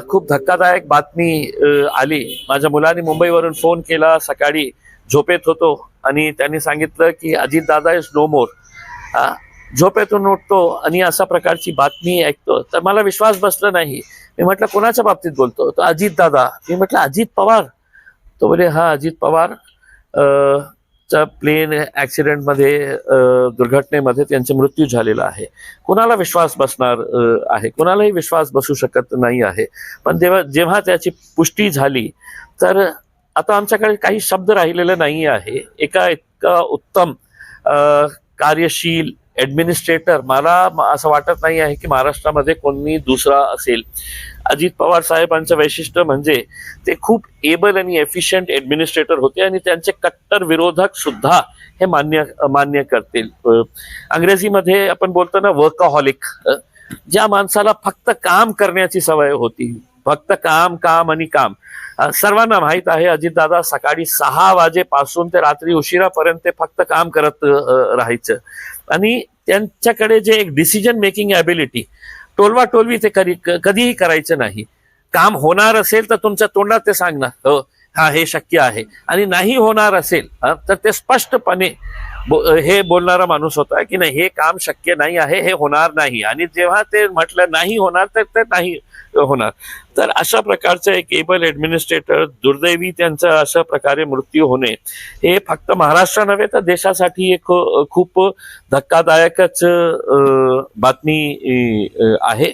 खूप धक्कादायक बातमी आली. माझ्या मुलाने मुंबईवरून फोन केला, सकाळी झोपेत होतो आणि त्यांनी सांगितलं की अजितदादा इज नो मोर. झोपेतून उठतो आणि अशा प्रकारची बातमी ऐकतो तर मला विश्वास बसला नाही. मी म्हटलं कोणाच्या बाबतीत बोलतो? तो अजितदादा. मी म्हटलं अजित पवार? तो बोले हा अजित पवार चा प्लेन ॲक्सिडेंटमध्ये दुर्घटनेमध्ये त्यांचा मृत्यू झालेला आहे. कोणाला विश्वास बसणार आहे? कोणालाही विश्वास बसू शकत नाही आहे. पण जेव्हा त्याची पुष्टी झाली तर आता आमच्याकडे काही शब्द राहिलेले नाही आहे. एका इतका उत्तम कार्यशील ॲडमिनिस्ट्रेटर मला असं वाटत नाही आहे की महाराष्ट्रामध्ये कोणी दुसरा असेल. अजित पवार साहेबांचं वैशिष्ट्य म्हणजे ते खूप एबल आणि एफिशियंट ॲडमिनिस्ट्रेटर होते आणि त्यांचे कट्टर विरोधक सुद्धा हे मान्य करतील. अंग्रेजीमध्ये आपण बोलतो ना वर्कहॉलिक. ज्या माणसाला फक्त काम करण्याची सवय होती, फक्त काम काम आणि काम. सर्वांना माहीत आहे अजितदादा सकाळी 6 वाजेपासून ते रात्री उशिरापर्यंत ते फक्त काम करत राहायचं आणि त्यांच्याकडे जे एक डिसिजन मेकिंग ॲबिलिटी, टोलवा टोलवी ते कधीही करायचं नाही. काम होणार असेल तर तुमच्या तोंडात ते सांगणार हो हा हे शक्य आहे, आणि नाही होणार असेल तर ते स्पष्टपणे हे बोलणारा माणूस होता की नाही हे काम शक्य नाही आहे, हे होणार नाही. आणि जेव्हा ते म्हटलं नाही होणार तर ते नाही होणार. तर अशा प्रकारचं एक एबल ॲडमिनिस्ट्रेटर, दुर्दैवी त्यांचा अशा प्रकारे मृत्यू होणे हे फक्त महाराष्ट्र नव्हे तर देशासाठी एक खूप धक्कादायकच बातमी आहे.